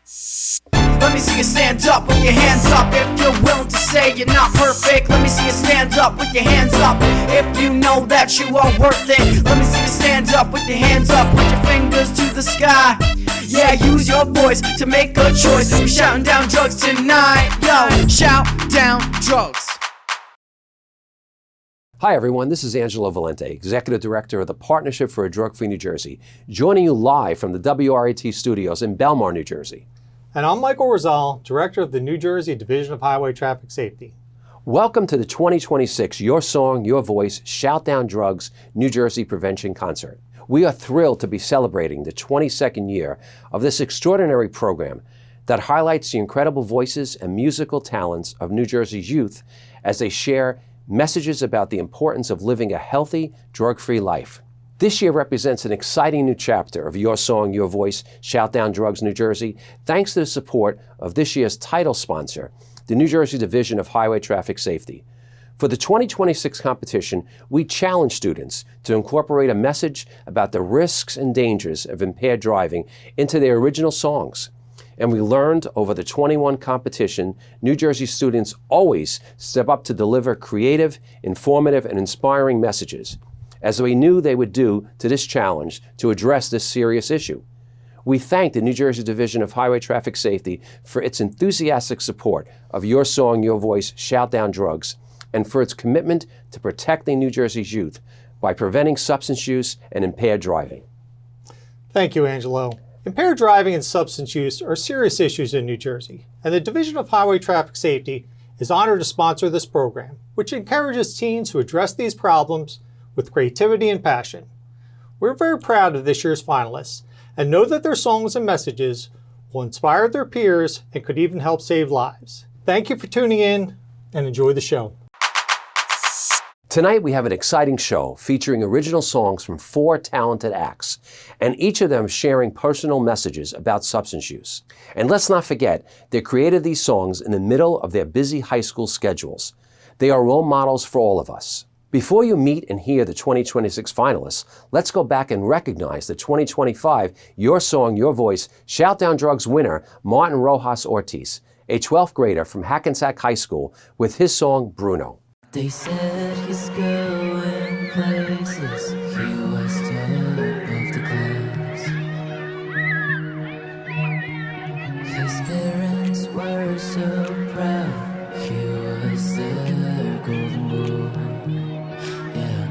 Let me see you stand up with your hands up if you're willing to say you're not perfect. Let me see you stand up with your hands up if you know that you are worth it. Let me see you stand up with your hands up, put your fingers to the sky. Yeah, use your voice to make a choice. We're shouting down drugs tonight. Yo, shout down drugs. Hi everyone, this is Angelo Valente, Executive Director of the Partnership for a Drug-Free New Jersey, joining you live from the WRAT studios in Belmar, New Jersey. And I'm Michael Rosal, Director of the New Jersey Division of Highway Traffic Safety. Welcome to the 2026 Your Song, Your Voice, Shout Down Drugs New Jersey Prevention Concert. We are thrilled to be celebrating the 22nd year of this extraordinary program that highlights the incredible voices and musical talents of New Jersey's youth as they share messages about the importance of living a healthy, drug-free life. This year represents an exciting new chapter of Your Song, Your Voice, Shout Down Drugs New Jersey, thanks to the support of this year's title sponsor, the New Jersey Division of Highway Traffic Safety. For the 2026 competition, we challenge students to incorporate a message about the risks and dangers of impaired driving into their original songs. And we learned over the 21 competition, New Jersey students always step up to deliver creative, informative, and inspiring messages, as we knew they would do to this challenge to address this serious issue. We thank the New Jersey Division of Highway Traffic Safety for its enthusiastic support of Your Song, Your Voice, Shout Down Drugs, and for its commitment to protecting New Jersey's youth by preventing substance use and impaired driving. Thank you, Angelo. Impaired driving and substance use are serious issues in New Jersey, and the Division of Highway Traffic Safety is honored to sponsor this program, which encourages teens to address these problems with creativity and passion. We're very proud of this year's finalists and know that their songs and messages will inspire their peers and could even help save lives. Thank you for tuning in and enjoy the show. Tonight we have an exciting show featuring original songs from 4 talented acts, and each of them sharing personal messages about substance use. And let's not forget, they created these songs in the middle of their busy high school schedules. They are role models for all of us. Before you meet and hear the 2026 finalists, let's go back and recognize the 2025 Your Song, Your Voice, Shout Down Drugs winner, Martin Rojas Ortiz, a 12th grader from Hackensack High School, with his song, Bruno. They said he's going places, he was top of the class. His parents were so proud, he was their golden boy. Yeah.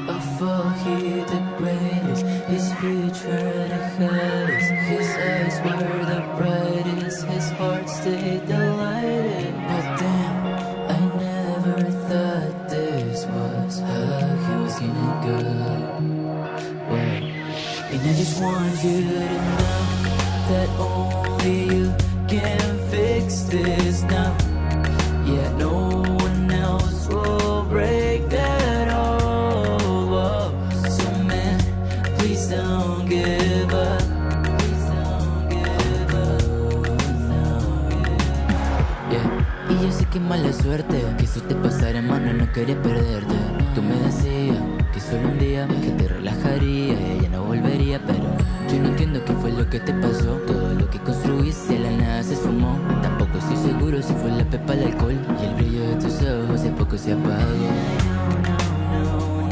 Although he the greatest, his future the highest. His eyes were the brightest, his heart stayed delighted. But damn, I never thought this was how he was gonna go. Well, and I just want you to know that only you can fix this now. Yeah, no one else will break that all up. So man, please don't give up. Please don't give up. No, yeah. Y yo sé que mala suerte, que eso te pasara en mano, no quería perderte. Tú me decías que solo un día que te relajaría y ella no volvería, pero yo no entiendo qué fue lo que te pasó. Todo lo que construiste a la nada se esfumó. Tampoco estoy seguro si fue la pepa, el alcohol y el brillo de tus ojos de a poco se apagó.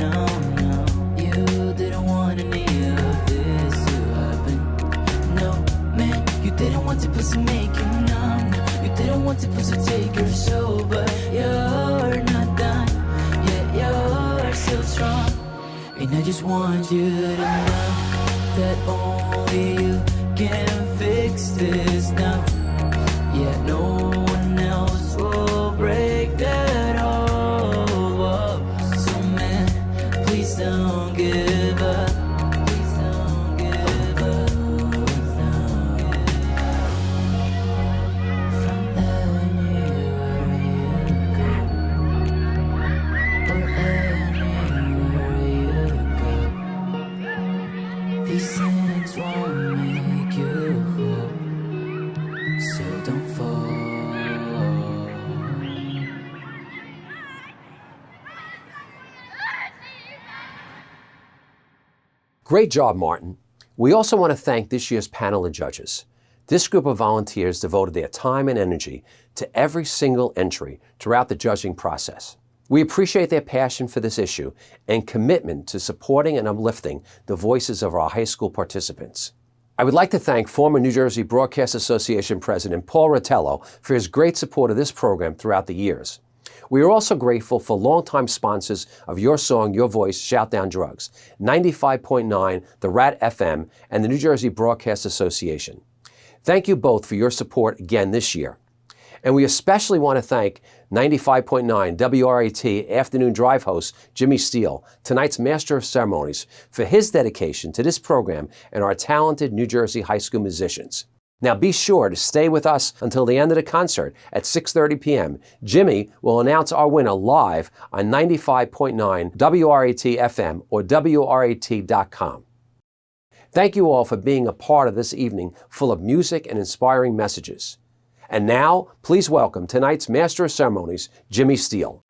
No, you didn't want any of this to happen. No, man, you didn't want to pussy make you numb. You didn't want to pussy take your soul, but you're not done. Yeah, you're still strong. And I just want you to know that only you can fix this now. Yeah, no one else will break that all up. So man, please don't give up. Please don't give up. No. From anywhere you go, or anywhere you go, these things won't make you whole. So don't fall. Great job, Martin. We also want to thank this year's panel of judges. This group of volunteers devoted their time and energy to every single entry throughout the judging process. We appreciate their passion for this issue and commitment to supporting and uplifting the voices of our high school participants. I would like to thank former New Jersey Broadcast Association President Paul Rotello for his great support of this program throughout the years. We are also grateful for longtime sponsors of Your Song, Your Voice, Shout Down Drugs, 95.9, the RAT FM, and the New Jersey Broadcast Association. Thank you both for your support again this year. And we especially want to thank 95.9 WRAT afternoon drive host Jimmy Steele, tonight's Master of Ceremonies, for his dedication to this program and our talented New Jersey high school musicians. Now be sure to stay with us until the end of the concert at 6:30 p.m. Jimmy will announce our winner live on 95.9 WRAT FM or WRAT.com. Thank you all for being a part of this evening full of music and inspiring messages. And now, please welcome tonight's Master of Ceremonies, Jimmy Steele.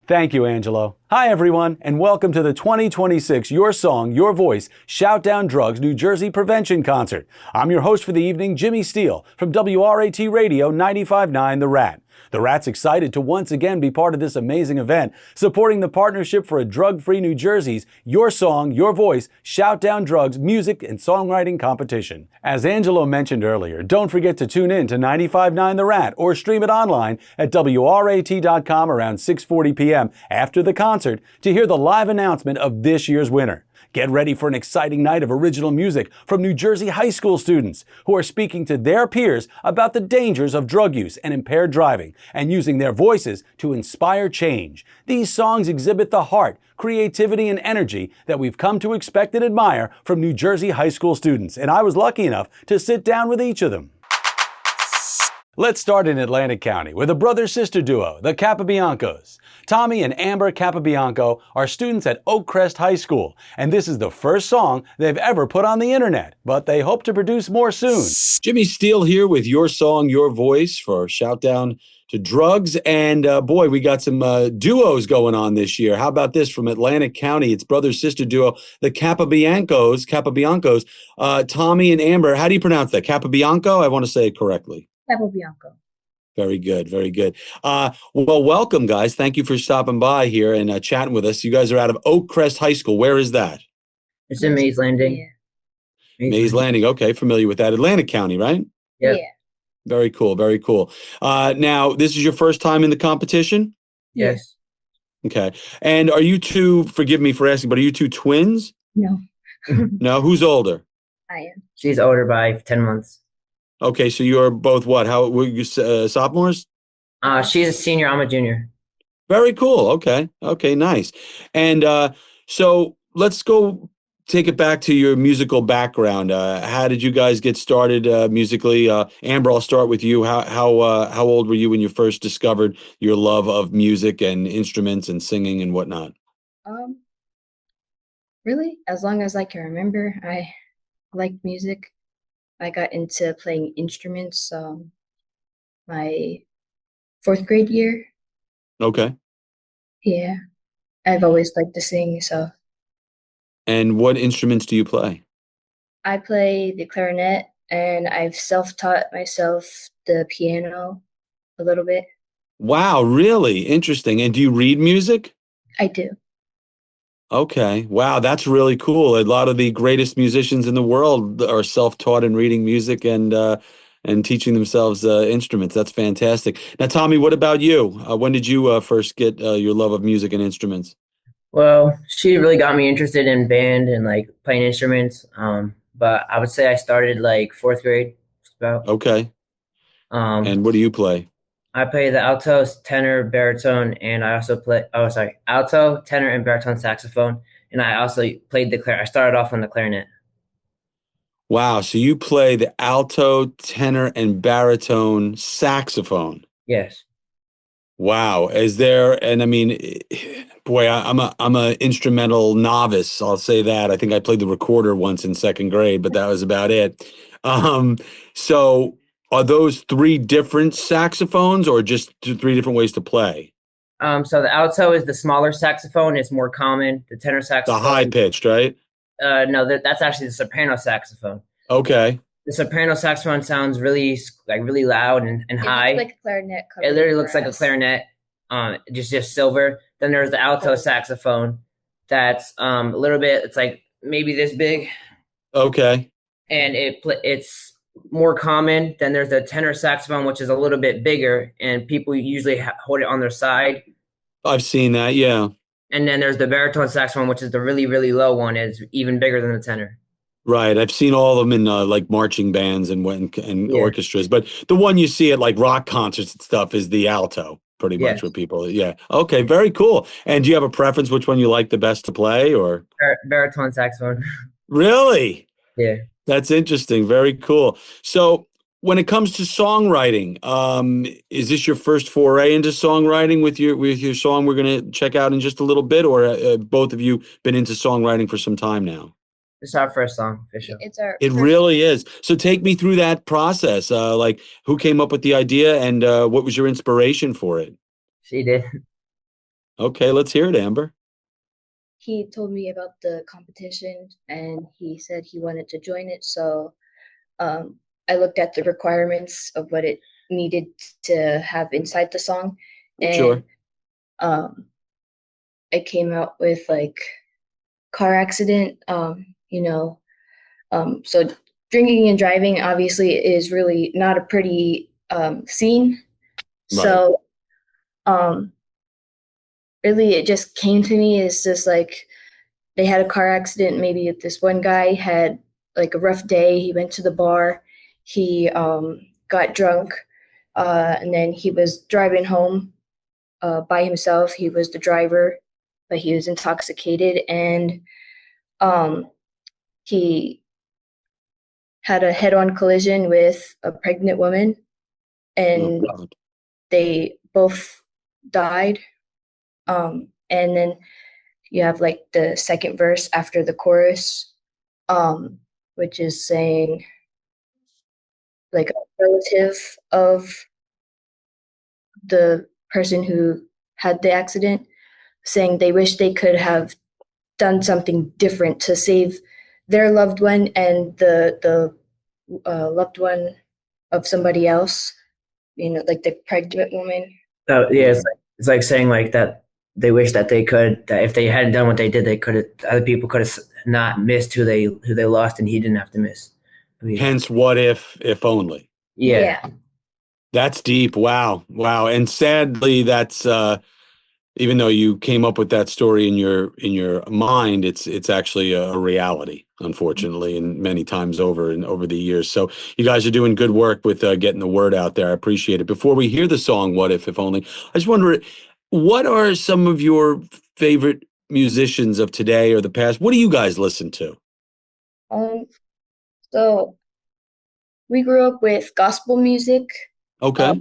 Thank you, Angelo. Hi, everyone, and welcome to the 2026 Your Song, Your Voice, Shout Down Drugs New Jersey Prevention Concert. I'm your host for the evening, Jimmy Steele, from WRAT Radio 95.9 The Rat. The Rat's excited to once again be part of this amazing event, supporting the Partnership for a Drug-Free New Jersey's Your Song, Your Voice, Shout Down Drugs Music and Songwriting Competition. As Angelo mentioned earlier, don't forget to tune in to 95.9 The Rat or stream it online at WRAT.com around 6:40 p.m. after the concert to hear the live announcement of this year's winner. Get ready for an exciting night of original music from New Jersey high school students who are speaking to their peers about the dangers of drug use and impaired driving and using their voices to inspire change. These songs exhibit the heart, creativity, and energy that we've come to expect and admire from New Jersey high school students, and I was lucky enough to sit down with each of them. Let's start in Atlantic County with a brother-sister duo, the Capobiancos. Tommy and Amber Capobianco are students at Oak Crest High School, and this is the first song they've ever put on the internet, but they hope to produce more soon. Jimmy Steele here with Your Song, Your Voice for Shout Down to Drugs. And boy, we got some duos going on this year. How about this from Atlantic County? It's brother-sister duo, the Capobiancos, Tommy and Amber. How do you pronounce that? Capobianco? I want to say it correctly. Capobianco. Very good, very good. Well, welcome, guys. Thank you for stopping by here and chatting with us. You guys are out of Oak Crest High School. Where is that? It's in Mays Landing. Yeah. Mays Landing. Okay, familiar with that. Atlantic County, right? Yeah. Very cool, very cool. Now, this is your first time in the competition? Yes. Okay. And are you two, forgive me for asking, but are you two twins? No. No? Who's older? I am. She's older by 10 months. Okay, so you're both what? How were you sophomores? She's a senior. I'm a junior. Very cool. Okay. Okay, nice. And so let's go take it back to your musical background. How did you guys get started musically? Amber, I'll start with you. How old were you when you first discovered your love of music and instruments and singing and whatnot? Really, as long as I can remember, I liked music. I got into playing instruments my 4th grade year. Okay. Yeah, I've always liked to sing, so. And what instruments do you play? I play the clarinet, and I've self-taught myself the piano a little bit. Wow, really? Interesting. And do you read music? I do. Okay. Wow, that's really cool. A lot of the greatest musicians in the world are self-taught in reading music and teaching themselves instruments. That's fantastic. Now, Tommy, what about you? When did you first get your love of music and instruments? Well, she really got me interested in band and like playing instruments. But I would say I started like 4th grade. About. Okay. And what do you play? I play the alto, tenor, baritone, and I also play, alto, tenor, and baritone saxophone. And I also played the clarinet. I started off on the clarinet. Wow. So you play the alto, tenor, and baritone saxophone. Yes. Wow. Is there, and I mean, boy, I'm a instrumental novice. I'll say that. I think I played the recorder once in 2nd grade, but that was about it. So are those 3 different saxophones or just 3 different ways to play? So the alto is the smaller saxophone. It's more common. The tenor saxophone. The high pitched, right? No, that's actually the soprano saxophone. Okay. The soprano saxophone sounds really really loud and high. It looks like a clarinet. It literally looks like a clarinet, just silver. Then there's the alto saxophone that's a little bit. It's like maybe this big, Okay. and it's more common. Then there's the tenor saxophone, which is a little bit bigger, and people usually hold it on their side. I've seen that. Yeah. And then there's the baritone saxophone, which is the really really low one. It's even bigger than the tenor. Right. I've seen all of them in like marching bands and orchestras, but the one you see at like rock concerts and stuff is the alto, pretty much with people. Yeah. Okay. Very cool. And do you have a preference which one you like the best to play, or? Baritone saxophone. Really? Yeah. That's interesting. Very cool. So when it comes to songwriting, is this your first foray into songwriting with your song we're going to check out in just a little bit, or both of you been into songwriting for some time now? It's our first song, for sure. It really is. So take me through that process. Like, who came up with the idea, and what was your inspiration for it? She did. Okay, let's hear it, Amber. He told me about the competition, and he said he wanted to join it. So I looked at the requirements of what it needed to have inside the song, and Sure. I came out with like car accident. So drinking and driving obviously is really not a pretty scene. Right. So really it just came to me as just like they had a car accident. Maybe this one guy had like a rough day. He went to the bar. He got drunk, and then he was driving home by himself. He was the driver, but he was intoxicated, and he had a head-on collision with a pregnant woman, and they both died. And then you have like the second verse after the chorus, which is saying like a relative of the person who had the accident, saying they wish they could have done something different to save their loved one and the loved one of somebody else, like the pregnant woman. Yeah, it's like saying like that they wish that if they hadn't done what they did, other people could have not missed who they lost, and he didn't have to miss. Hence, what if only? Yeah. That's deep. Wow. And sadly, that's even though you came up with that story in your mind, it's actually a reality, unfortunately, and many times over the years. So you guys are doing good work with getting the word out there. I appreciate it. Before we hear the song "What If Only," I just wonder, what are some of your favorite musicians of today or the past? What do you guys listen to? So we grew up with gospel music. Okay.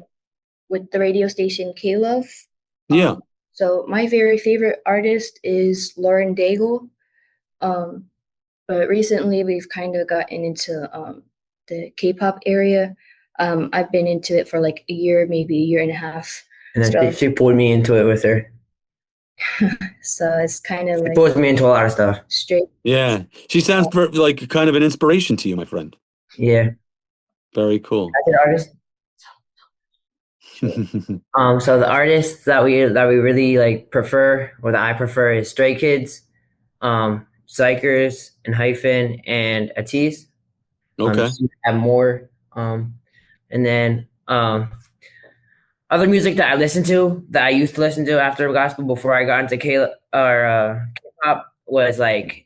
With the radio station K-Love. Yeah. So my very favorite artist is Lauren Daigle. But recently we've kind of gotten into the K-pop area. I've been into it for like a year, maybe a year and a half. And then she pulled me into it with her. So it's kind of like... She pulls me into a lot of stuff. Straight. Yeah. She sounds like kind of an inspiration to you, my friend. Yeah. Very cool. Artist. So the artists that we really like prefer, or that I prefer, is Stray Kids, Psychers, and Hyphen, and Atis. Okay. Have more. And then other music that I listen to, that I used to listen to after gospel before I got into K-pop, was like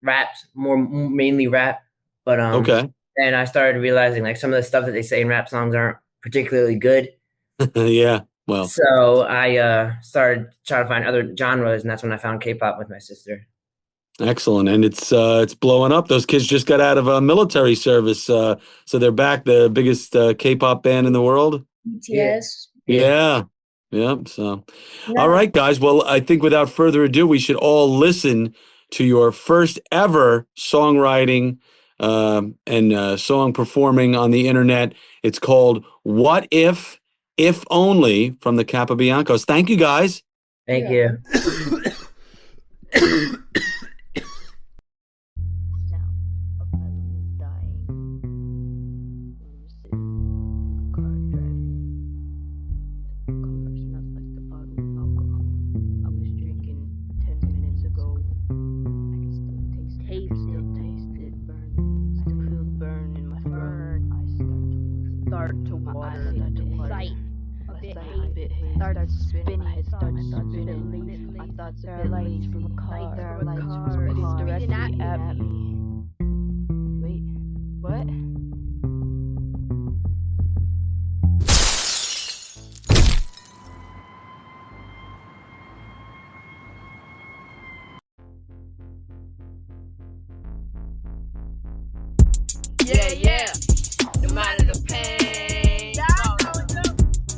rap, mainly rap. But okay. And I started realizing like some of the stuff that they say in rap songs aren't particularly good. Yeah, well. So I started trying to find other genres, and that's when I found K-pop with my sister. Excellent, and it's blowing up. Those kids just got out of military service, so they're back, the biggest K-pop band in the world. BTS. Yeah. So, all right, guys. Well, I think without further ado, we should all listen to your first ever songwriting and song performing on the internet. It's called "What If Only" from the Capobiancos. Thank you, guys. Thank you. heart to water, to sight. A bit hate, started spinning, my head started spinning. My thoughts are lights from a car, there are lights from a car, directly at me. Wait, what? Yeah, yeah. No matter the pain,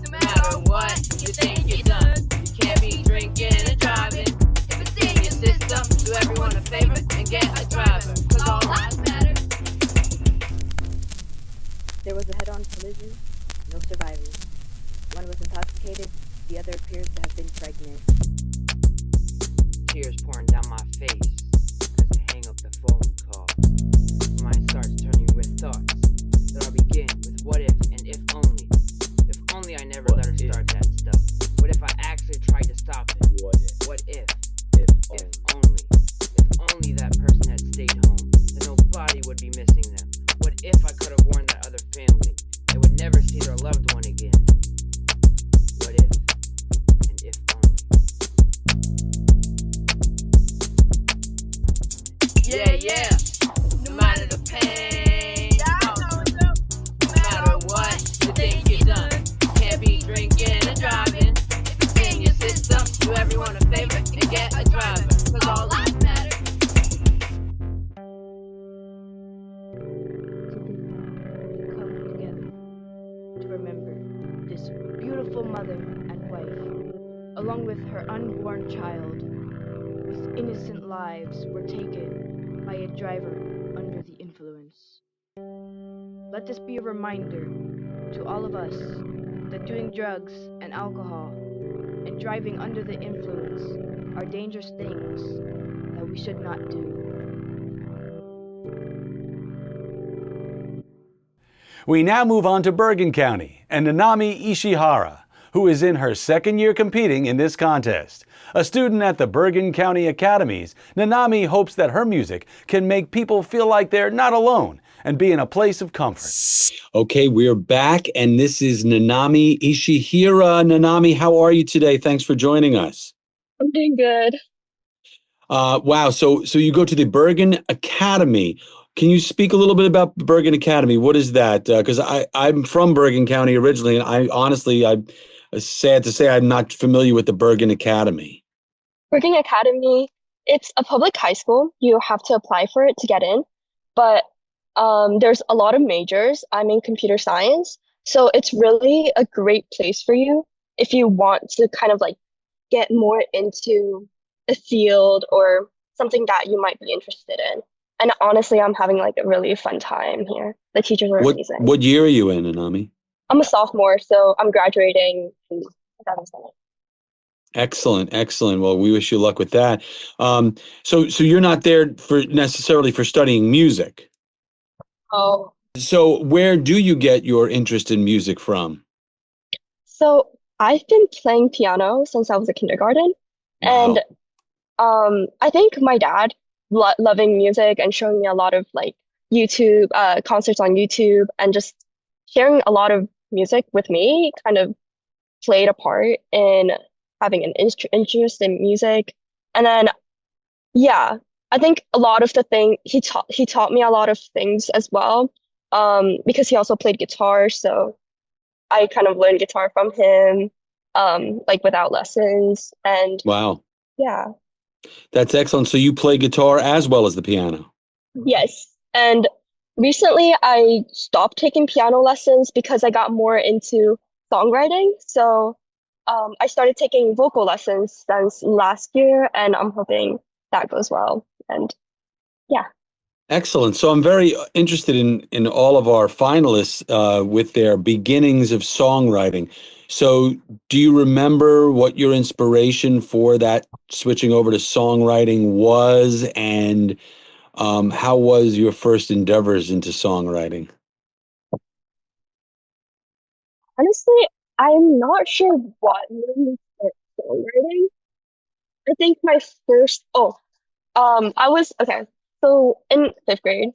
no matter what you think you're done, you can't be drinking and driving. If it's in your system, do everyone a favor and get a driver, 'cause all lives matter. There was a head-on collision, no survivors. One was intoxicated, the other appeared to have been pregnant. Tears pouring down my face as I hang up the phone call. My mind starts turning with thoughts that I'll begin with what if and if only. If only I never let her start that stuff. What if I actually tried to stop it? What if? If only. If only that person had stayed home, then nobody would be missing them. What if I could have warned that other family? They would never see their loved one again. What if? And if only. Yeah, yeah. No matter the pain, no matter what you think you're done, you can't be drinking and driving. If it's in your system, do everyone a favor and get a driver, 'cause all lives matter. Come together to remember this beautiful mother and wife, along with her unborn child, whose innocent lives were taken by a driver under the influence. Let this be a reminder to all of us that doing drugs and alcohol and driving under the influence are dangerous things that we should not do. We now move on to Bergen County and Nanami Ishihara, who is in her second year competing in this contest. A student at the Bergen County Academies, Nanami hopes that her music can make people feel like they're not alone and be in a place of comfort. Okay, we're back, and this is Nanami Ishihara. Nanami, how are you today? Thanks for joining us. I'm doing good. Wow, so you go to the Bergen Academy. Can you speak a little bit about Bergen Academy? What is that? Because I'm from Bergen County originally, and I'm sad to say I'm not familiar with the Bergen Academy. Working Academy, it's a public high school. You have to apply for it to get in, but there's a lot of majors. I'm in computer science, so it's really a great place for you if you want to kind of like get more into a field or something that you might be interested in. And honestly, I'm having like a really fun time here. The teachers are amazing. What year are you in, Nanami? I'm a sophomore, so I'm graduating in 2020. Excellent, excellent. Well, we wish you luck with that. So you're not there necessarily for studying music. Oh. So where do you get your interest in music from? So I've been playing piano since I was a kindergarten. Wow. And I think my dad loving music and showing me a lot of like YouTube concerts on YouTube and just sharing a lot of music with me kind of played a part in having an interest in music. And then, yeah, I think a lot of the thing he taught me a lot of things as well, because he also played guitar. So I kind of learned guitar from him, like without lessons. And Wow. yeah. That's excellent. So you play guitar as well as the piano? Yes. And recently I stopped taking piano lessons because I got more into songwriting. So I started taking vocal lessons since last year, and I'm hoping that goes well. And yeah. Excellent. So I'm very interested in all of our finalists with their beginnings of songwriting. So do you remember what your inspiration for that switching over to songwriting was, and how was your first endeavors into songwriting? Honestly, I'm not sure what made me start songwriting. I think my first, I was, okay, so in 5th grade,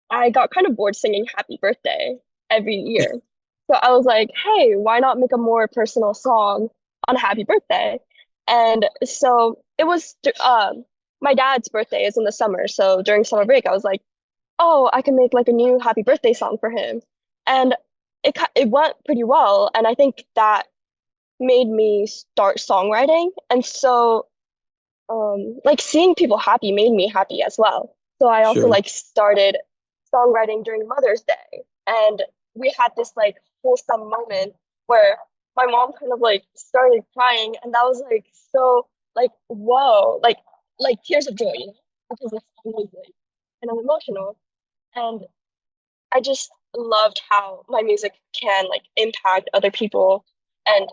I got kind of bored singing Happy Birthday every year. So I was like, hey, why not make a more personal song on Happy Birthday? And so it was my dad's birthday is in the summer. So during summer break, I was like, oh, I can make like a new happy birthday song for him. And it went pretty well. And I think that made me start songwriting. And so like seeing people happy made me happy as well. So I also Sure. like started songwriting during Mother's Day. And we had this like wholesome moment where my mom kind of like started crying, and that was like so like whoa, like tears of joy, you know, because the song was like kind of emotional. And I just loved how my music can like impact other people, and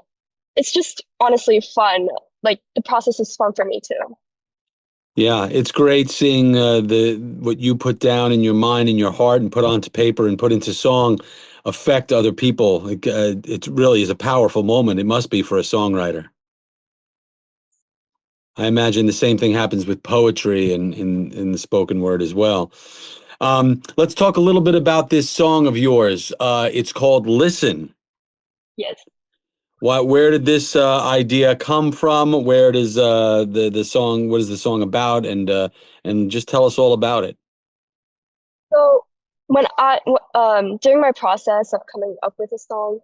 it's just honestly fun. Like the process is fun for me too. Yeah, it's great seeing the what you put down in your mind and your heart and put onto paper and put into song affect other people. It really is a powerful moment. It must be for a songwriter. I imagine the same thing happens with poetry and in the spoken word as well. Let's talk a little bit about this song of yours. It's called "Listen." Yes. Where did this idea come from? Where does the song? What is the song about? And just tell us all about it. So when during my process of coming up with a song,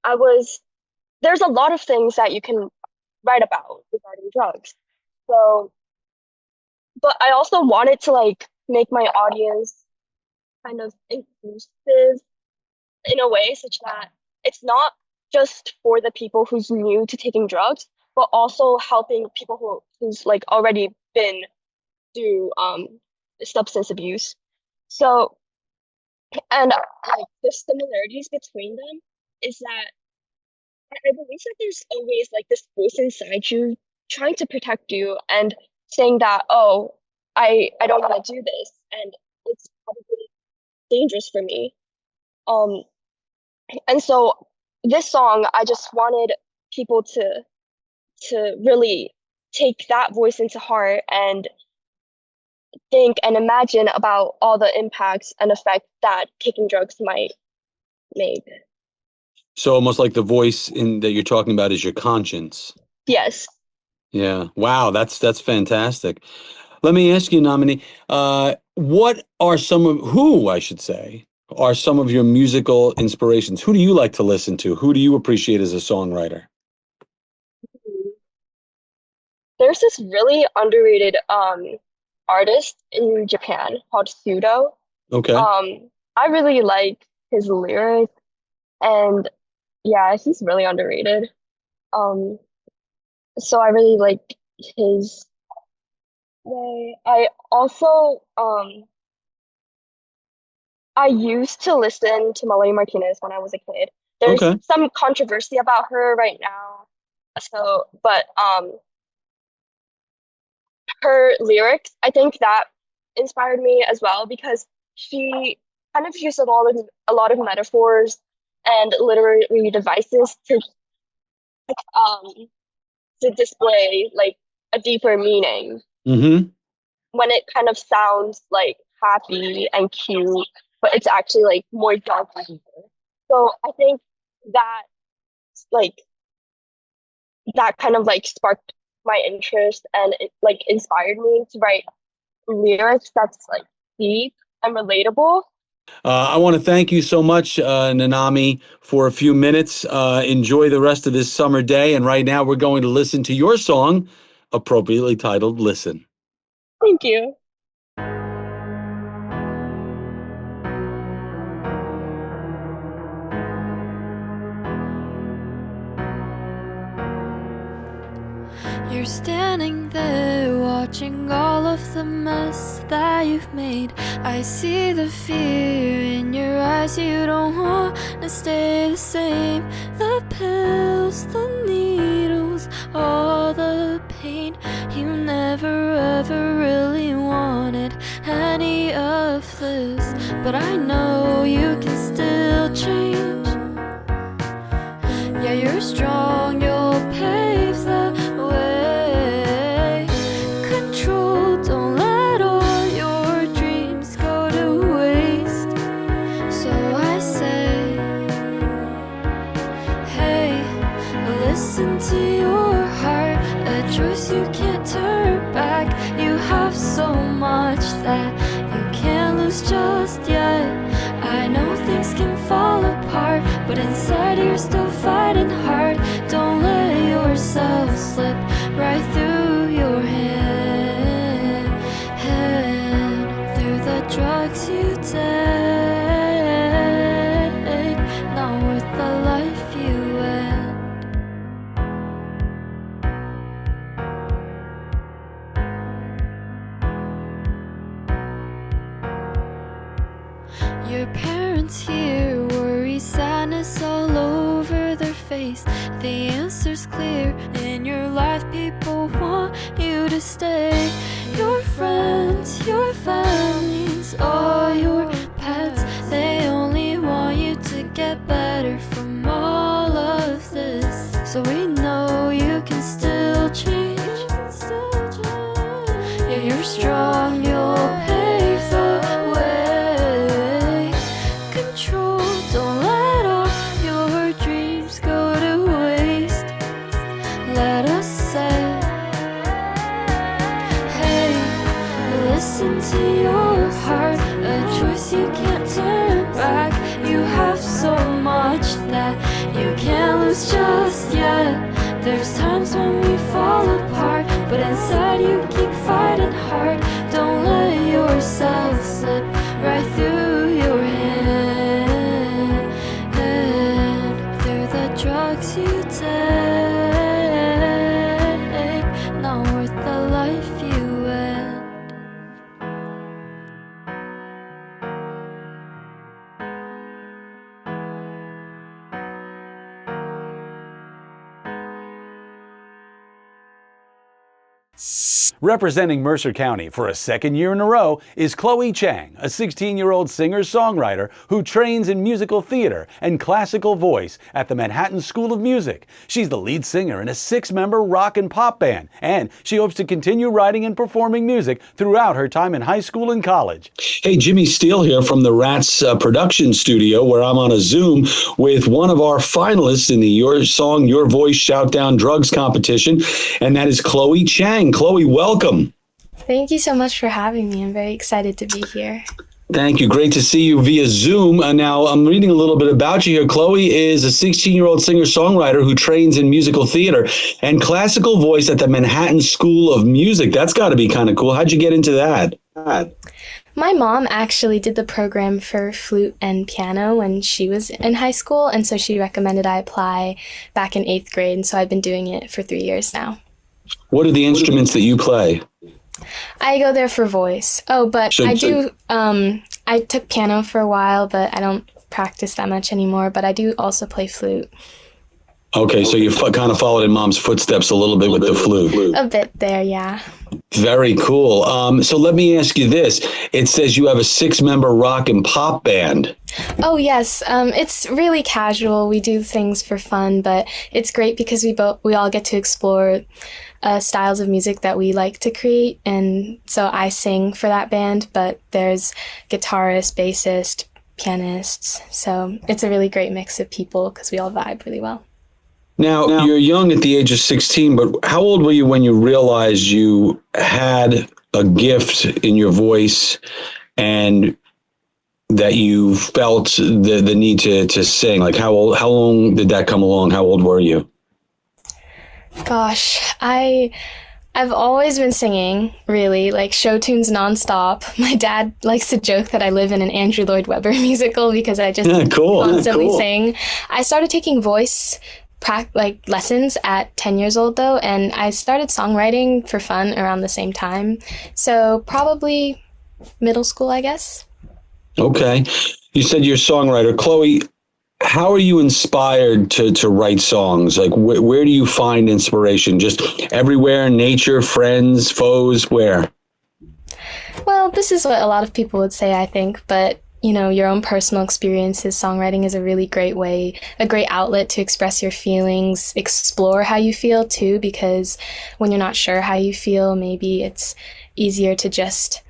I was there's a lot of things that you can write about regarding drugs. So, but I also wanted to like make my audience kind of inclusive in a way such that it's not just for the people who's new to taking drugs, but also helping people who's like already been through substance abuse. So, and like the similarities between them is that I believe that there's always like this voice inside you trying to protect you and saying that, oh, I don't want to do this, and it's probably dangerous for me. Um, and so this song, I just wanted people to really take that voice into heart and think and imagine about all the impacts and effect that taking drugs might make. So almost like the voice in that you're talking about is your conscience. Yes. Yeah. Wow. That's fantastic. Let me ask you, Nominee, what are who, I should say, are some of your musical inspirations? Who do you like to listen to? Who do you appreciate as a songwriter? There's this really underrated artist in Japan called Sudo. Okay. I really like his lyrics, and yeah, he's really underrated. Um, so I really like his way. I also I used to listen to Melanie Martinez when I was a kid. There's Okay. some controversy about her right now. So, but her lyrics, I think that inspired me as well because she kind of used a lot of metaphors and literary devices um to display like a deeper meaning Mm-hmm. when it kind of sounds like happy and cute, but it's actually like more dark and deeper. So I think that like that kind of like sparked my interest and it like inspired me to write lyrics that's like deep and relatable. I want to thank you so much, Nanami, for a few minutes. Enjoy the rest of this summer day. And right now, we're going to listen to your song, appropriately titled "Listen." Thank you. You're standing there watching all of the mess that you've made. I see the fear in your eyes. You don't want to stay the same. The pills, the needles, all the pain. You never ever really wanted any of this, but I know you can still change. Yeah, you're strong, you'll pave the way. Control, don't let all your dreams go to waste. So I say, to your heart, a choice you can't turn back. You have so much that you can't lose just yet. I know things can fall apart, but inside you're still fighting hard. Don't let yourself slip right through your hand, through the drugs you take, not worth the life you end. Your parents here worry, sadness all over their face. The answer's clear in your life, people want you to stay. Your friends, your families, all your pets, they only want you to get better from all of this. So we know you can still change. Yeah, you're strong, you'll pave the way. Control, don't let all your dreams go to waste. Let us say, hey, listen to your heart, a choice you can't turn back. You have so much that you can't lose just yet. There's times when we fall apart, but inside you keep fighting hard. Don't let yourself slip right through your hand, through the drugs you take, not worth the life you end. Representing Mercer County for a second year in a row is Chloé Cheng, a 16-year-old singer-songwriter who trains in musical theater and classical voice at the Manhattan School of Music. She's the lead singer in a 6-member rock and pop band, and she hopes to continue writing and performing music throughout her time in high school and college. Hey, Jimmy Steele here from the Rats production studio, where I'm on a Zoom with one of our finalists in the Your Song, Your Voice Shout Down Drugs competition, and that is Chloé Cheng. Chloé, welcome. Thank you so much for having me. I'm very excited to be here. Thank you. Great to see you via Zoom. Now, I'm reading a little bit about you here. Chloé is a 16-year-old singer-songwriter who trains in musical theater and classical voice at the Manhattan School of Music. That's got to be kind of cool. How'd you get into that? My mom actually did the program for flute and piano when she was in high school, and so she recommended I apply back in 8th grade, and so I've been doing it for 3 years now. What are the instruments that you play? I go there for voice. Oh, but I took piano for a while, but I don't practice that much anymore, but I do also play flute. Okay, so you kind of followed in Mom's footsteps a little bit with the flute. A bit there, yeah. Very cool. So let me ask you this. It says you have a 6-member rock and pop band. Oh, yes. It's really casual. We do things for fun, but it's great because we all get to explore styles of music that we like to create. And so I sing for that band, but there's guitarists, bassist, pianists. So it's a really great mix of people because we all vibe really well. Now, you're young at the age of 16, but how old were you when you realized you had a gift in your voice and that you felt the need to sing? Like how long did that come along? How old were you? Gosh, I've always been singing, really, like show tunes nonstop. My dad likes to joke that I live in an Andrew Lloyd Webber musical because I just constantly sing. I started taking voice lessons at 10 years old though, and I started songwriting for fun around the same time. So probably middle school, I guess. Okay. You said you're a songwriter. Chloé, how are you inspired to write songs? Like where do you find inspiration? Just everywhere, nature, friends, foes, where? Well, this is what a lot of people would say, I think, but you know, your own personal experiences, songwriting is a really great way, a great outlet to express your feelings, explore how you feel too, because when you're not sure how you feel, maybe it's easier to just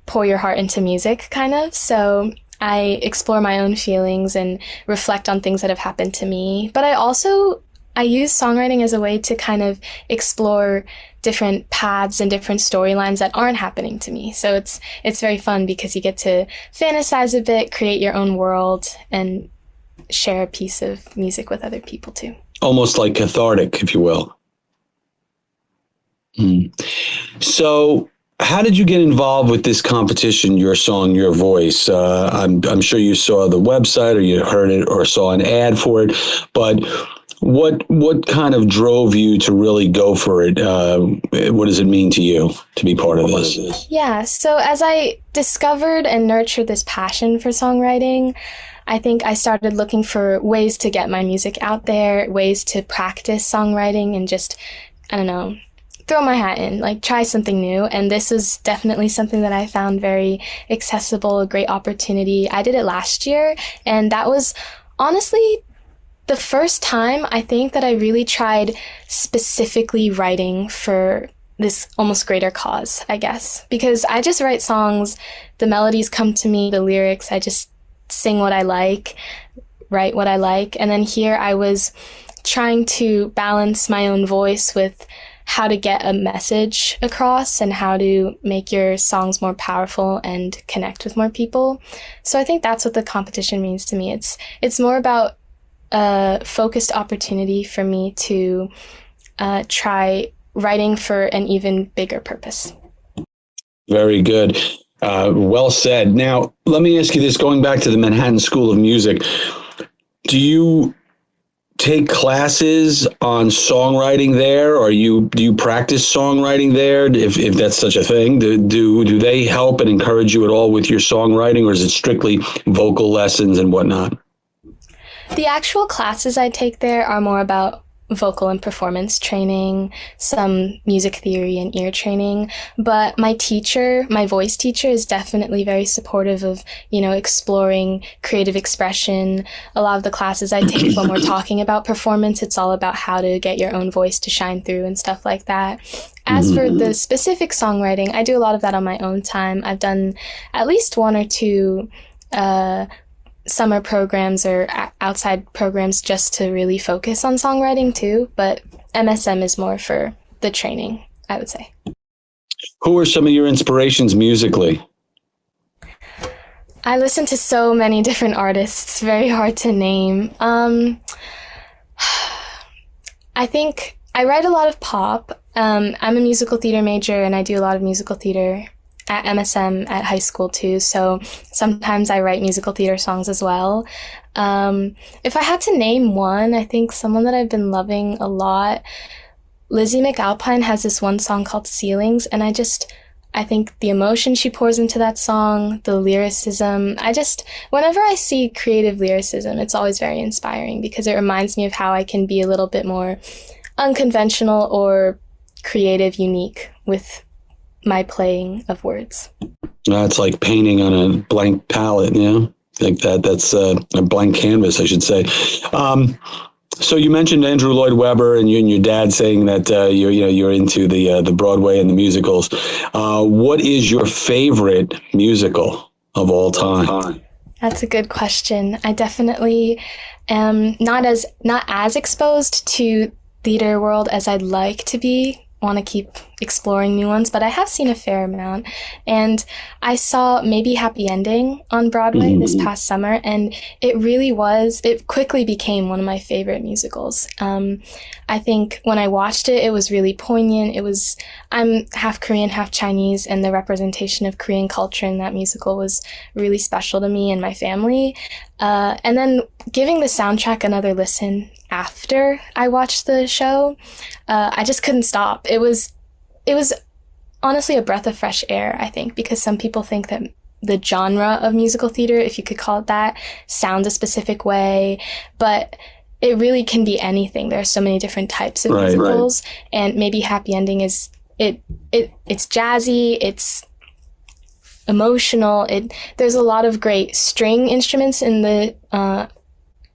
pour your heart into music, kind of. So I explore my own feelings and reflect on things that have happened to me. But I also I use songwriting as a way to kind of explore different paths and different storylines that aren't happening to me. So it's very fun because you get to fantasize a bit, create your own world, and share a piece of music with other people too. Almost like cathartic, if you will. So how did you get involved with this competition, Your Song, Your Voice? I'm sure you saw the website or you heard it or saw an ad for it, but what kind of drove you to really go for it? What does it mean to you to be part of this? Yeah, so as I discovered and nurtured this passion for songwriting, I think I started looking for ways to get my music out there, ways to practice songwriting and just, I don't know, throw my hat in, like try something new. And this was definitely something that I found very accessible, a great opportunity. I did it last year, and that was honestly the first time I think that I really tried specifically writing for this almost greater cause, I guess, because I just write songs, the melodies come to me, the lyrics, I just sing what I like, write what I like. And then here I was trying to balance my own voice with how to get a message across and how to make your songs more powerful and connect with more people. So I think that's what the competition means to me. It's more about a focused opportunity for me to try writing for an even bigger purpose. Very good. Well said. Now, let me ask you this, going back to the Manhattan School of Music, do you take classes on songwriting there, or do you practice songwriting there, if that's such a thing? Do they help and encourage you at all with your songwriting, or is it strictly vocal lessons and whatnot? The actual classes I take there are more about vocal and performance training, some music theory and ear training, but my voice teacher is definitely very supportive of, exploring creative expression. A lot of the classes I take when we're talking about performance, it's all about how to get your own voice to shine through and stuff like that. As for the specific songwriting, I do a lot of that on my own time. I've done at least one or two summer programs or outside programs just to really focus on songwriting too, but MSM is more for the training, I would say. Who are some of your inspirations musically? I listen to so many different artists, very hard to name. I think I write a lot of pop. I'm a musical theater major and I do a lot of musical theater at MSM at high school too, so sometimes I write musical theater songs as well. If I had to name one, I think someone that I've been loving a lot, Lizzie McAlpine has this one song called Ceilings, and I think the emotion she pours into that song, the lyricism, whenever I see creative lyricism, it's always very inspiring because it reminds me of how I can be a little bit more unconventional or creative, unique with my playing of words. It's like painting on a blank palette, like that's a blank canvas, I should say. So you mentioned Andrew Lloyd Webber and you and your dad saying that you're into the Broadway and the musicals. What is your favorite musical of all time? That's a good question. I definitely am not as exposed to theater world as I'd like to be. Want to keep exploring new ones, but I have seen a fair amount. And I saw Maybe Happy Ending on Broadway this past summer, and it quickly became one of my favorite musicals. I think when I watched it, it was really poignant. I'm half Korean, half Chinese, and the representation of Korean culture in that musical was really special to me and my family. And then giving the soundtrack another listen after I watched the show, I just couldn't stop. It was honestly a breath of fresh air, I think, because some people think that the genre of musical theater, if you could call it that, sounds a specific way, but it really can be anything. There are so many different types of musicals, and Maybe Happy Ending is it's jazzy, it's emotional. There's a lot of great string instruments in the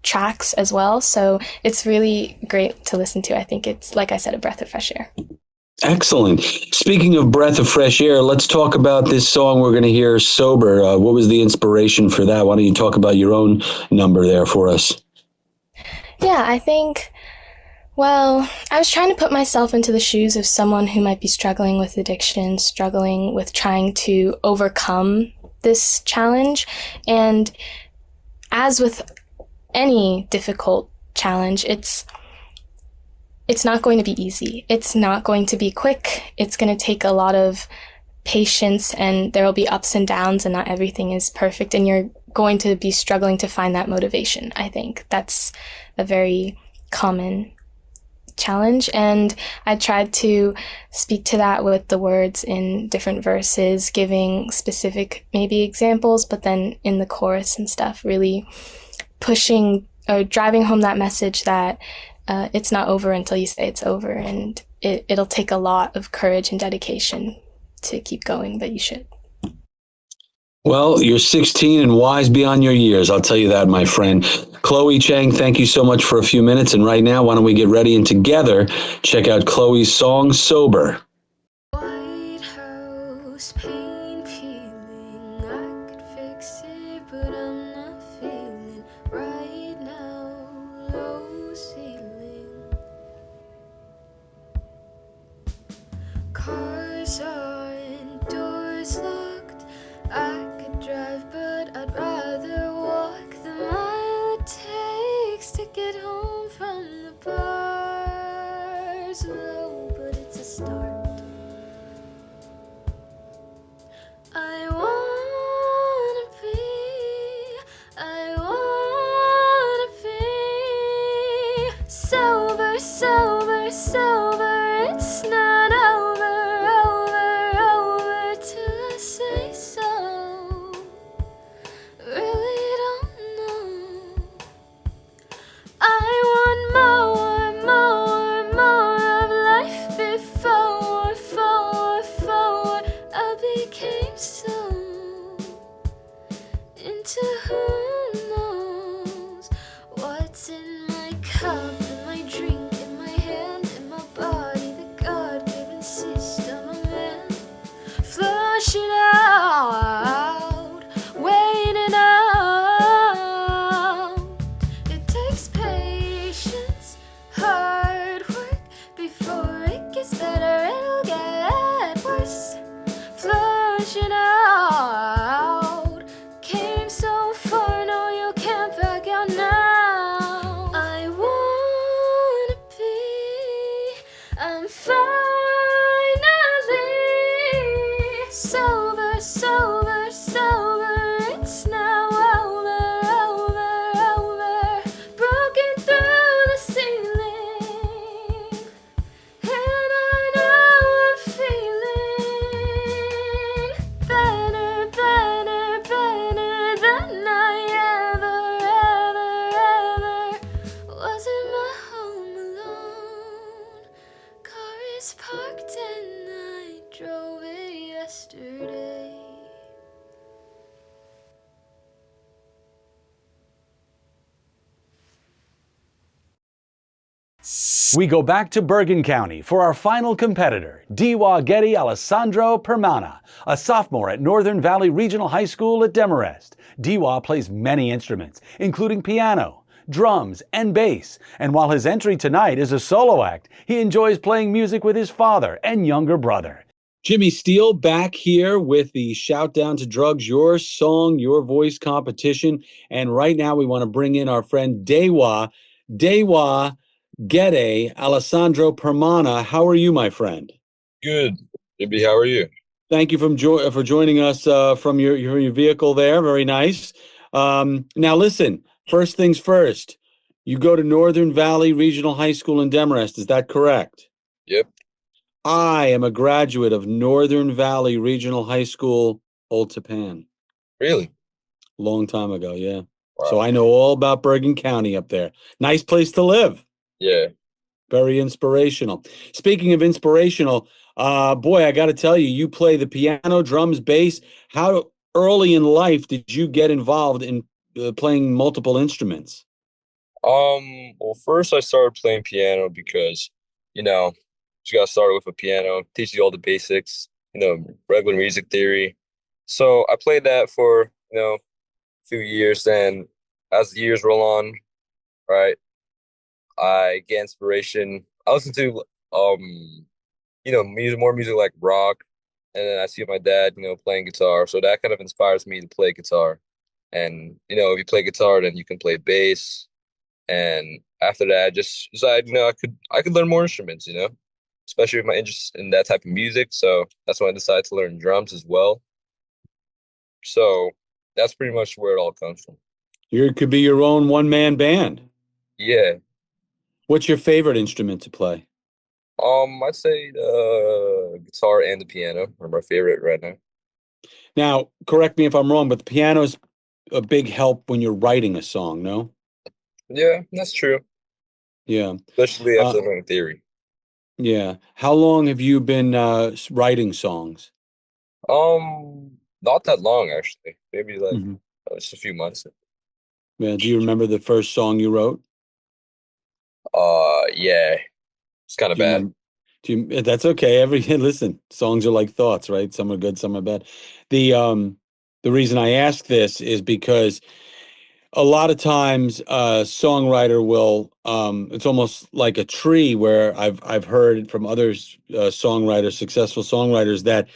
tracks as well, so it's really great to listen to. I think it's, like I said, a breath of fresh air. Excellent. Speaking of breath of fresh air, let's talk about this song we're going to hear, Sober. What was the inspiration for that? Why don't you talk about your own number there for us? Yeah, I think Well, I was trying to put myself into the shoes of someone who might be struggling with addiction, struggling with trying to overcome this challenge. And as with any difficult challenge, it's not going to be easy. It's not going to be quick. It's going to take a lot of patience, and there will be ups and downs, and not everything is perfect, and you're going to be struggling to find that motivation. I think that's a very common challenge, and I tried to speak to that with the words in different verses, giving specific maybe examples, but then in the chorus and stuff, really pushing or driving home that message that it's not over until you say it's over, and it'll take a lot of courage and dedication to keep going, but you should. Well, you're 16 and wise beyond your years. I'll tell you that, my friend. Chloé, Cheng, thank you so much for a few minutes. And right now, why don't we get ready and together check out Chloé's song, Sober. White House, pain peeling. I could fix it, but I'm not feeling right now. Low ceiling. Cars on, doors locked. I could drive, but I'd rather walk the mile it takes to get home from the bars. Low, but it's a start. I wanna be sober, sober, sober. It's not over, over, over till I say so. Really don't know. I want more, more, more of life before, before I became so into who knows what's in my cup, in my drink, in my hand, in my body, the God-given system I'm in. Flush it out, wait it out. It takes patience, hard work. Before it gets better, it'll get worse. Flush it out. Came so far, no, you can't back out now. I wanna be, I'm finally sober, sober, sober. It's now over, over, over. Broken through the ceiling, and I know I'm feeling better, better, better than I ever, ever, ever was in my home alone. Car is parked and I drove it yesterday. We go back to Bergen County for our final competitor, Diwa Getty Alessandro Permana, a sophomore at Northern Valley Regional High School at Demarest. Diwa plays many instruments, including piano, drums, and bass. And while his entry tonight is a solo act, he enjoys playing music with his father and younger brother. Jimmy Steele back here with the Shout Down to Drugs, Your Song, Your Voice competition. And right now we want to bring in our friend Dewa Gede Alessandro Permana. How are you, my friend? Good. Jimmy, how are you? Thank you for joining us from your vehicle there. Very nice. Now listen, first things first. You go to Northern Valley Regional High School in Demarest. Is that correct? Yep. I am a graduate of Northern Valley Regional High School, Old Tappan. Really? Long time ago, yeah. Wow. So I know all about Bergen County up there. Nice place to live. Yeah. Very inspirational. Speaking of inspirational, boy, I got to tell you, you play the piano, drums, bass. How early in life did you get involved in playing multiple instruments? Well, first I started playing piano because, just got started with a piano, teaches you all the basics, regular music theory. So I played that for, a few years. Then as the years roll on, right, I get inspiration. I listen to more music like rock, and then I see my dad, playing guitar. So that kind of inspires me to play guitar. And if you play guitar, then you can play bass. And after that, I just decided, I could learn more instruments, especially with my interest in that type of music. So that's when I decided to learn drums as well. So that's pretty much where it all comes from. You could be your own one-man band. Yeah. What's your favorite instrument to play? I'd say the guitar and the piano are my favorite right now. Now, correct me if I'm wrong, but the piano's a big help when you're writing a song, no? Yeah, that's true. Yeah. Especially after learning theory. Yeah. How long have you been writing songs? Not that long actually. Maybe like Mhm. just a few months. Yeah. Do you remember the first song you wrote? Yeah. It's kind of Do you bad. remember? That's okay. Listen, songs are like thoughts, right? Some are good, some are bad. The reason I ask this is because a lot of times a songwriter will it's almost like a tree where I've heard from others songwriters, successful songwriters, that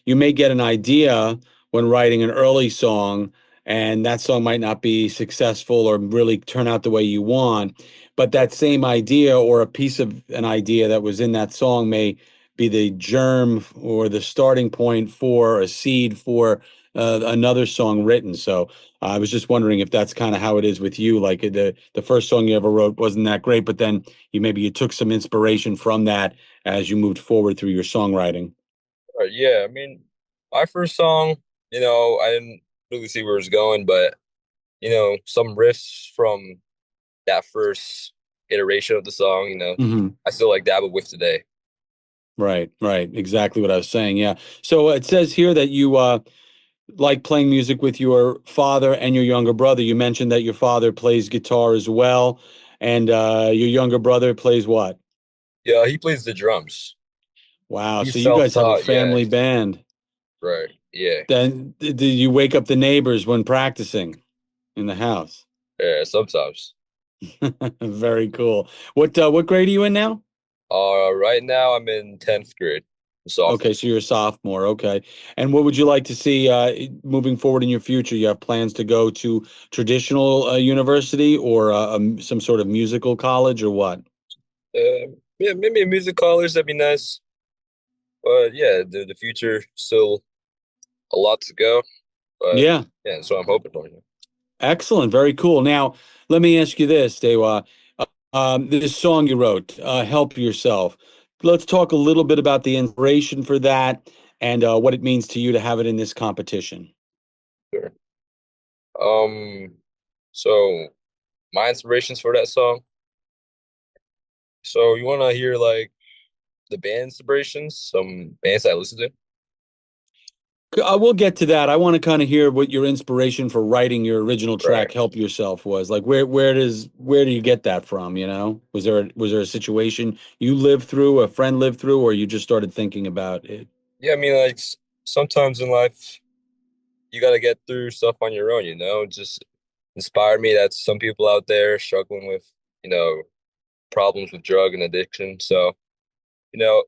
you may get an idea when writing an early song, and that song might not be successful or really turn out the way you want, but that same idea or a piece of an idea that was in that song may be the germ or the starting point for a seed for another song written. So I was just wondering if that's kind of how it is with you. Like the first song you ever wrote wasn't that great, but then you took some inspiration from that as you moved forward through your songwriting. Yeah, I mean, my first song, I didn't really see where it was going, but some riffs from that first iteration of the song, Hmm. I still like dabble with today. Right, right. Exactly what I was saying. Yeah. So it says here that you like playing music with your father and your younger brother. You mentioned that your father plays guitar as well, and your younger brother plays what? Yeah, he plays the drums. Wow. He's So you guys have a self-taught, yeah. family band. Right. Yeah. Then do you wake up the neighbors when practicing in the house? Yeah, sometimes. Very cool. What grade are you in now? Right now I'm in 10th grade. Sophomore. Okay, so you're a sophomore. Okay. And what would you like to see moving forward in your future? You have plans to go to traditional university or some sort of musical college or what? Yeah, maybe a music college, that'd be nice. But yeah, the future still a lot to go. But Yeah. yeah, that's what I'm hoping for. Excellent. Very cool. Now, let me ask you this, Dewa. This song you wrote, Help Yourself. Let's talk a little bit about the inspiration for that and what it means to you to have it in this competition. Sure. So my inspirations for that song. So you want to hear like the band inspirations, some bands I listen to? We'll get to that. I want to kind of hear what your inspiration for writing your original track, Right. "Help Yourself," was. Like, where do you get that from? Was there a situation you lived through, a friend lived through, or you just started thinking about it? Yeah, I mean, like sometimes in life you got to get through stuff on your own, just inspired me that some people out there struggling with, you know, problems with drug and addiction. So, you know,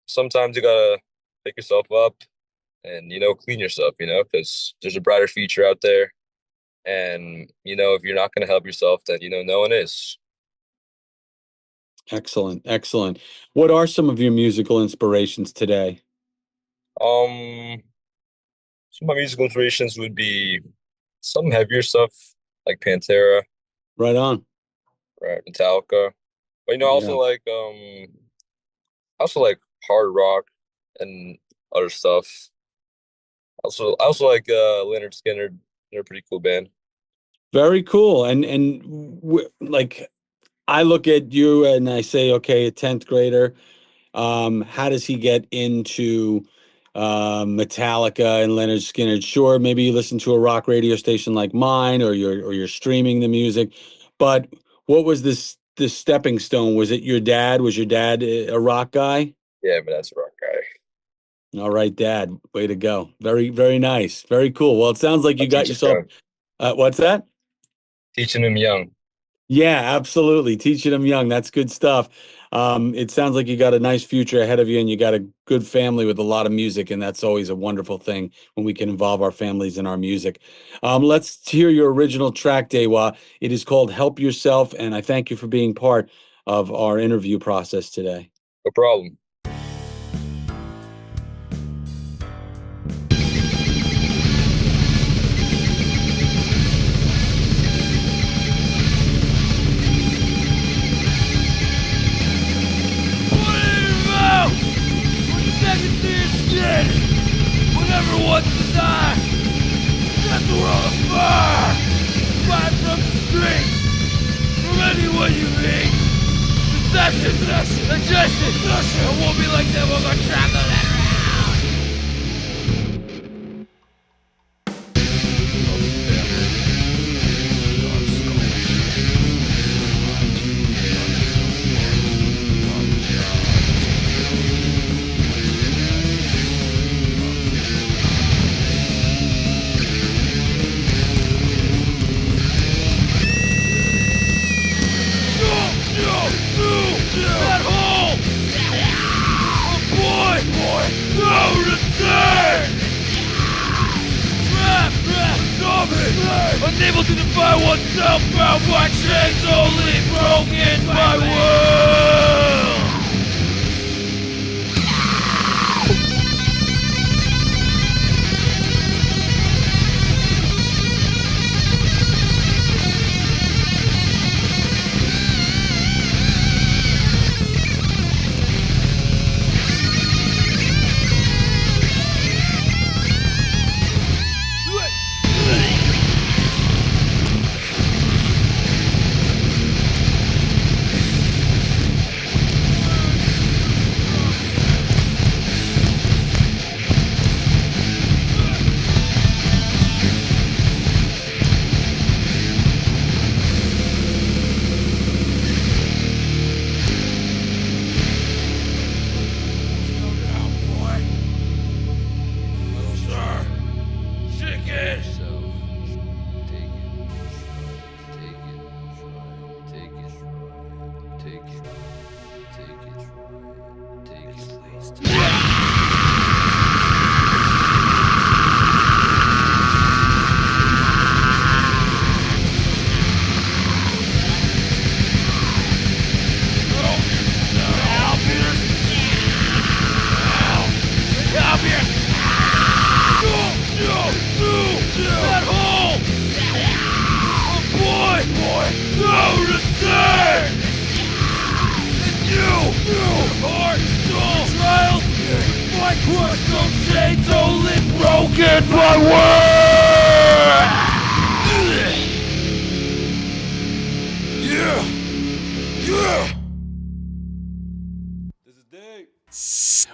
sometimes you gotta pick yourself up and, clean yourself, because there's a brighter future out there. And, if you're not gonna help yourself, then, no one is. Excellent, excellent. What are some of your musical inspirations today? Um, some of my musical inspirations would be some heavier stuff like Pantera, Right on. right, Metallica. But Yeah. I also like hard rock and other stuff. I also like Leonard Skinner. They're a pretty cool band. Very cool. Like, I look at you and I say, okay, a 10th grader. How does he get into Metallica and Leonard Skinner? Sure, maybe you listen to a rock radio station like mine, or you're streaming the music. But what was this stepping stone? Was it your dad? Was your dad a rock guy? Yeah, but that's a rock guy. All right, Dad. Way to go. Very, very nice. Very cool. Well, it sounds like I you got teach him yourself. young. What's that? Teaching him young. Yeah, absolutely. Teaching them young. That's good stuff. It sounds like you got a nice future ahead of you and you got a good family with a lot of music. And that's always a wonderful thing when we can involve our families in our music. Let's hear your original track, Dewa. It is called Help Yourself. And I thank you for being part of our interview process today. No problem. Whenever wants to die, set the world afire. Fight from the street, from anyone you meet. Deception, suggestion, it won't be like that when I travel that round. That hole! Oh boy! No return! Trapped, zombie! Unable to define oneself, bound by chains, only broken by will!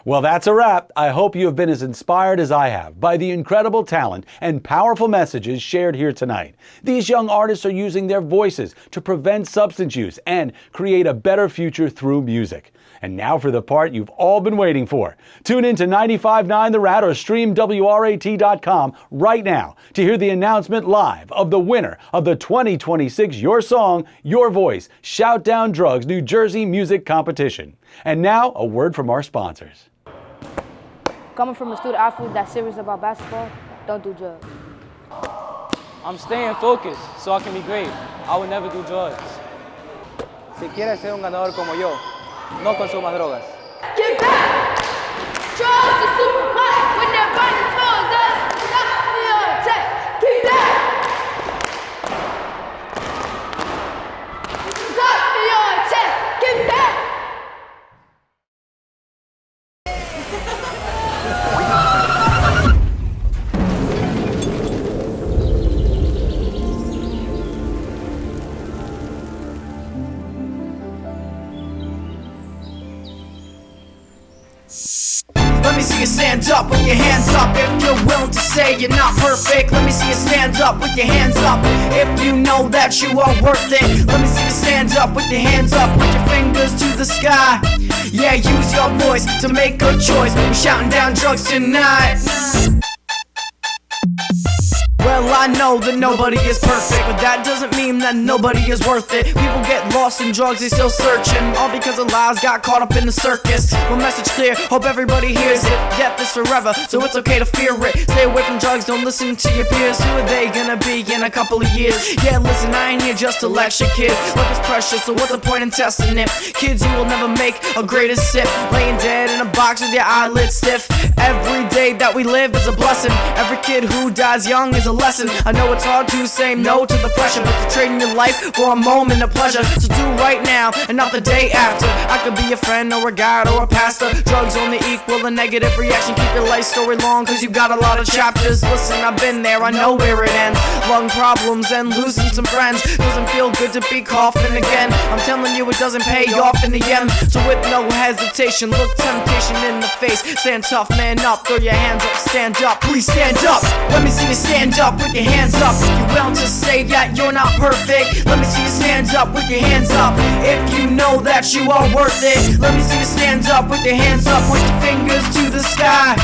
Well, that's a wrap. I hope you have been as inspired as I have by the incredible talent and powerful messages shared here tonight. These young artists are using their voices to prevent substance use and create a better future through music. And now for the part you've all been waiting for. Tune in to 95.9 The Rat or stream WRAT.com right now to hear the announcement live of the winner of the 2026 Your Song, Your Voice Shout Down Drugs New Jersey Music Competition. And now, a word from our sponsors. Coming from a student athlete that's serious about basketball, don't do drugs. I'm staying focused so I can be great. I will never do drugs. Si quieres ser un ganador como yo, no consumas drogas. Get back! Drugs are super hot when they're running towards us. Stop the attack! Get back! Stop the attack! Get back! Let me see you stand up with your hands up if you're willing to say you're not perfect. Let me see you stand up with your hands up if you know that you are worth it. Let me see you stand up with your hands up, put your fingers to the sky. Yeah, use your voice to make a choice. We're shouting down drugs tonight. Well, I know that nobody is perfect, but that doesn't mean that nobody is worth it. People get lost in drugs, they still searching, all because of lies got caught up in the circus. One message clear, hope everybody hears it. Get this forever, so it's okay to fear it. Stay away from drugs, don't listen to your peers. Who are they gonna be in a couple of years? Yeah, listen, I ain't here just to lecture kids. Life is precious, so what's the point in testing it? Kids, you will never make a greater sip, laying dead in a box with your eyelids stiff. Every day that we live is a blessing. Every kid who dies young is a lesson. I know it's hard to say no to the pressure, but you're trading your life for a moment of pleasure. So do right now and not the day after. I could be a friend or a guide or a pastor. Drugs only equal a negative reaction. Keep your life story long, cause you got a lot of chapters. Listen, I've been there, I know where it ends. Lung problems and losing some friends. Doesn't feel good to be coughing again. I'm telling you, it doesn't pay off in the end. So with no hesitation, look temptation in the face. Stand tough, man up, throw your hands up, stand up, please stand up. Let me see you stand up with your hands up. You're willing to say that you're not perfect. Let me see you stand up with your hands up. If you know that you are worth it. Let me see you stand up with your hands up, point your fingers to the sky.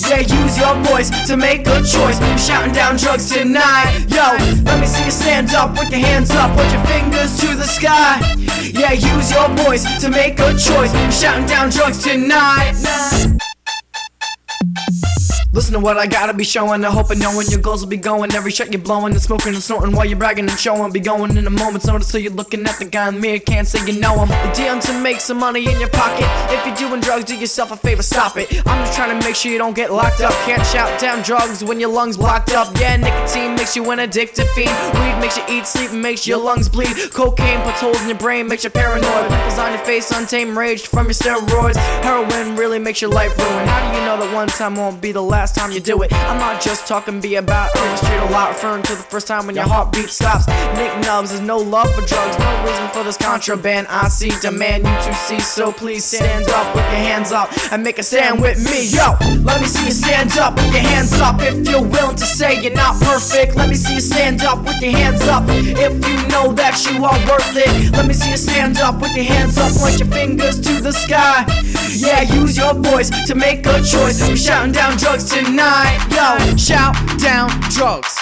Yeah, use your voice to make a choice. You're shouting down drugs tonight. Yo, let me see you stand up with your hands up, put your fingers to the sky. Yeah, use your voice to make a choice. You're shouting down drugs tonight. Listen to what I gotta be showing. I hope and knowing your goals will be going. Every shot you're blowing and smoking and snorting while you're bragging and showing. Be going in a moment's notice till you're looking at the guy in the mirror. Can't say you know him. The deal to make some money in your pocket. If you're doing drugs, do yourself a favor, stop it. I'm just trying to make sure you don't get locked up. Can't shout down drugs when your lungs blocked up. Yeah, nicotine makes you an addicted fiend. Weed makes you eat, sleep, and makes your lungs bleed. Cocaine puts holes in your brain, makes you paranoid. Pimples on your face, untamed rage from your steroids. Heroin really makes your life ruined. How do you know that one time won't be the last time you do it? I'm not just talking be about on the street a lot, referring to the first time when your heartbeat stops. Nick Nubs, there's no love for drugs, no reason for this contraband. I see, demand you to see, so please stand up with your hands up and make a stand with me. Yo, let me see you stand up with your hands up. If you're willing to say you're not perfect, let me see you stand up with your hands up. If you know that you are worth it, let me see you stand up with your hands up, point your fingers to the sky. Yeah, use your voice to make a choice. We're shouting down drugs tonight. Yo, shout down drugs.